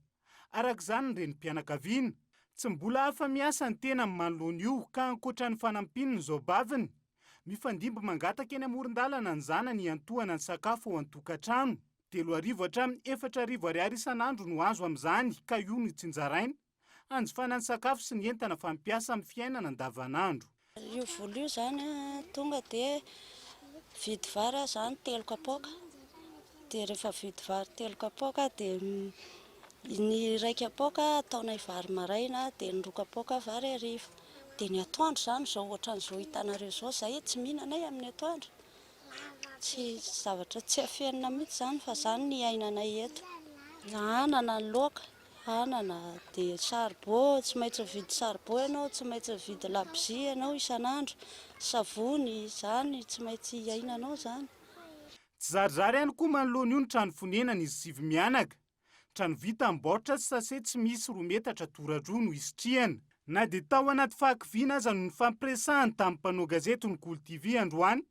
Araka izany ny renim-pianakaviana. Tsy mbola hafa miasa ny tena amin'ny manoloana io ka ankoatra ny fanampiny ny zao baviny. Mifandimby mangataka eny amoron-dalana ny zanany iantohana ny sakafo ao an-tokantrano. 3,000 hatramin'ny 4,000 ariary isan'andro no azo amin'izany ka io no tsinjaraina. Anjofana ny sakafo sy ny entana fampiasa amin'ny fiainana andavanandro. Io vola io zany tonga dia vidy vary zany 3 kapoaka dia rehefa vidy vary 3 kapoaka dia ny 1 kapoaka ataonay vary maraina dia ny 2 kapoaka vary hariva dia ny atoandro zany zao ohatran'izao hitanareo zao zahay tsy mihinanay amin'ny atoandro tsy zavatra tsy afenina mihitsy zany fa zany ny ainanay eto anana ny laoka anana dia saribô tsy maintsy vidy saribô ianao tsy maintsy vidy labozia ianao isan'andro savony zany tsy maintsy iainanao zany. Tsy zarizary ihany koa manoloana io ny trano fonenana izy sivy mianaka. Trano vita amin'ny baoritra sy sase tsy misy 2 metatra toradroa no isitrihana. Na dia tao anaty fahakiviana aza no nifampiresahany tamin'ny mpanao gazety ny Kolo TV androany.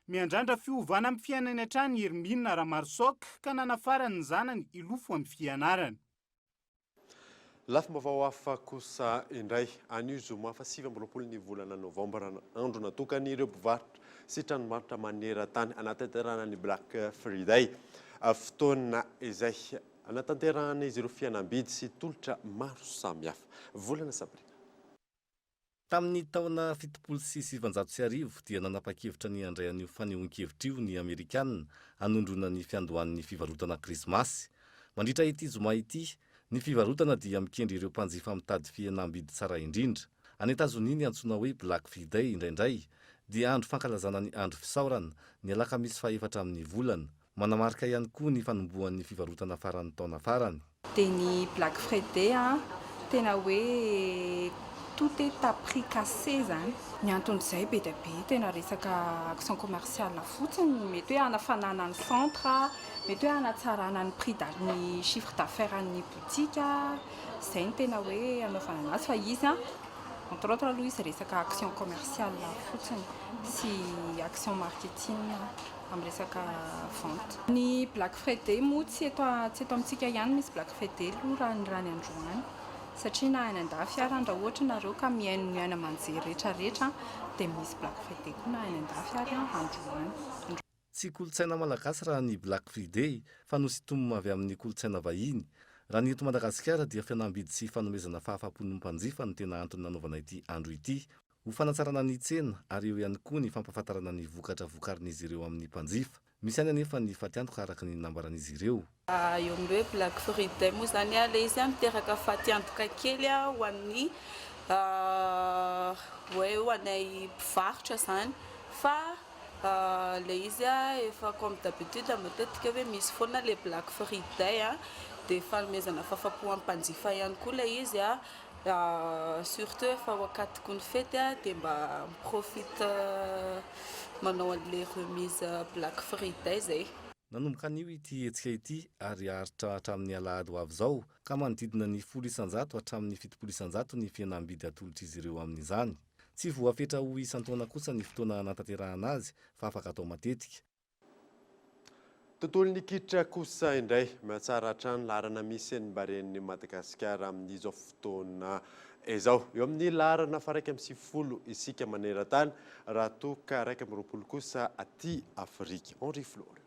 Miandrandra fiovana amin'ny fiainany hatrany Hermine Ramarsok ka nanafarany ny zanany ilofo amin'ny fianarana. Lafim-baovao hafa kosa indray anio zoma fa 27 volana novambra andro natokany ireo mpivarotra sy tranombarotra maneran-tany anatanterahana ny Black Friday. Fotoana izay anatanterahana izy ireo fihenam-bidy sy tolotra maro samihafa. Volana Sabrina. Tamin'ny taona 76 dia nanapa-kevitra ny andray an'io fanehoan-kevitra io ny Amerikanina hanondrona ny fiandohan'ny fivarotana Krismasy. Mandritra ity zoma ity, ny fivarotana dia mikendry ireo mpanjifa mitady fihenam-bidy tsara indrindra. Any Etazonia ny antsoina hoe Black Friday indraindray dia andro fankalazana ny andro fisaorana ny alakamisy faha-4 amin'ny volana. Manamarika ihany koa ny fanombohan'ny fivarotana faran'ny taona farany. Dia ny Black Friday tena hoe tout est à prix cassé zany. Ny anton'izay be dia be tena resaka action commerciale fotsiny mety hoe hanafanana ny centre, mety hoe hanatsarana ny prix ny chiffre d'affaires ny boutique zay ny tena hoe hanaovana anazy fa izy entre autres aloha izy resaka action commerciale fotsiny sy action marketing amin'ny resaka vente. Ny Black Friday moa tsy eto amintsika ihany misy Black Friday aloha raha ny androany satria na any an-dafy ary raha ohatra nareo ka miaina manjery rehetrarehetra dia misy Black Friday koa na any an-dafy ary androany. Tsy kolotsaina malagasy raha ny Black Friday fa nositomina avy amin'ny kolotsaina vahiny. Raha ny eto Madagasikara dia fihenam-bidy sy fanomezana fahafapon'ny mpanjifa ny tena antony nanaovana ity andro ity. Ho fanatsarana ny tsena ary eo ihany koa ny fampahafantarana ny vokatra vokarin'izy ireo amin'ny mpanjifa. Misy any anefa ny fatiantoka araka ny nambaran'izy ireo. Eo amin'ny hoe Black Friday moa zany ilay izy miteraka fatiantoka kely ho an'ny ho anay mpivarotra zany fa ilay izy efa comme d'habitude matetika hoe misy foana le Black Friday dia fanomezana fahafapo amin'ny mpanjifa ihany koa ilay izy surtout efa wakatiko ny fety dia mba miprofite manao an'ilay remise Black Friday zay. Nanomboka an'io ity hetsika ity ary aritra hatramin'ny alahady ho avy izao ka manodidina ny 100 hatramin'ny 700 ny fihenam-bidy atolotra izy ireo amin'izany. Tsy voafetra ho isan-taona kosa ny fotoana anatanterahana azy fa afaka atao matetika. Tontolo ny kitra kosa indray mahatsara hatrany larana misy ny baren'ny Madagasikara amin'izao fotoana izao. Eo amin'ny larana fa 1.10 isika maneran-tany raha toka 1.20 kosa aty Afrika. Henri Flore.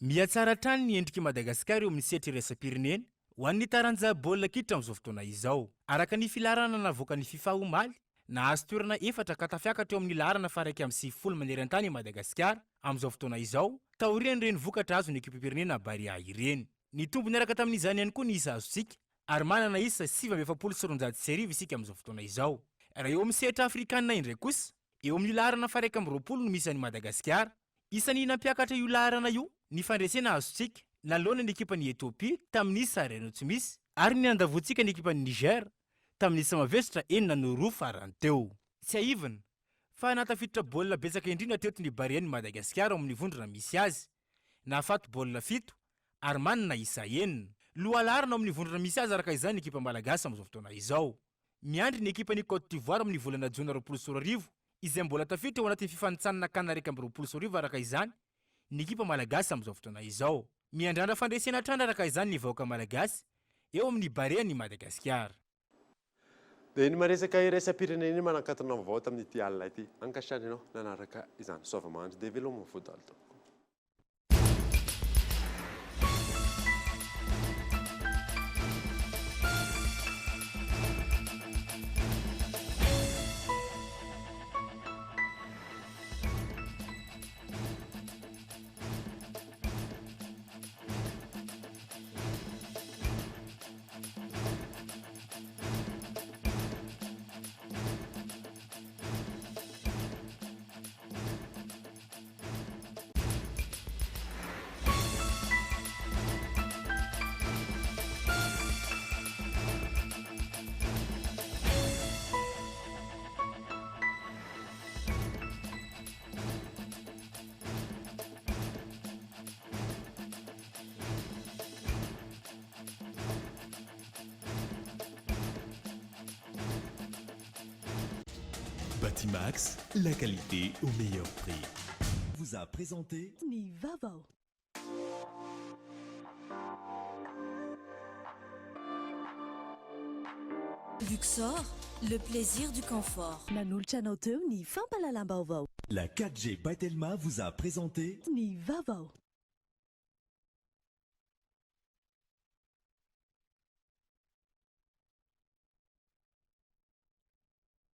Mihatsara hatrany ny endriky Madagasikara eo amin'ny setry iraisam-pirenena ho an'ny taranja baolina kitra amin'izao fotoana izao. Araka ny filarana navoaka ny FIFA omaly nahazo toerana 4 ka tafiakatra eo amin'ny larana fa 1.10 maneran-tany i Madagasikara amin'izao fotoana izao taorian'ireny vokatra azo ny ekipa pirenena Baria ireny. Ny tombony araka tamin'izany ihany koa ny isa azontsika ary manana isa 770 isika amin'izao fotoana izao. Raha eo amin'ny sehatra afrikanina indraiky kosa, eo amin'ny laharana faraika amby 20 no misy any Madagasikara. Isan'ny nampiakatra io laharana io ny fandresena azontsika naloana ny ekipan'ny Ethiopia tamin'ny isa 2 tsy misy, ary ny andavontsika ny ekipan'ny Niger tamin'ny isa mavesatra 4-2 farany teo. Tsy aivana fa natafiditra baolina betsaka indrindra teto ny Barian'ny Madagasikara amin'ny vondrona misy azy. Nahafaty baolina 7 ary manana isa 9. Loha laharana amin'ny vondrona misy azy araka izany ny ekipa malagasy amin'izao fotoana izao. Miandry ny ekipan'ny Côte d'Ivoire amin'ny volana Jona 24 izay mbola tafiditra eo anatin'ny fifanitsanana CAN 2024 araka izany ny ekipa malagasy amin'izao fotoana izao. Miandrandra fandresena trandra araka izany ny vahoaka malagasy eo amin'ny Barian'ny Madagasikara. Dia ny maresaka iraisam-pirenena iny manankatona vaovao tamin'ity alina ity. Ankasitrany ianao nanaraka izany zava-manitra dia veloma fodalo tompoko. Batimax, la qualité au meilleur prix. Vous a présenté Nivavo. Luxor, le plaisir du confort. Nanulchano teu ni fampalalambaovao. La 4G Patelma vous a présenté Nivavo.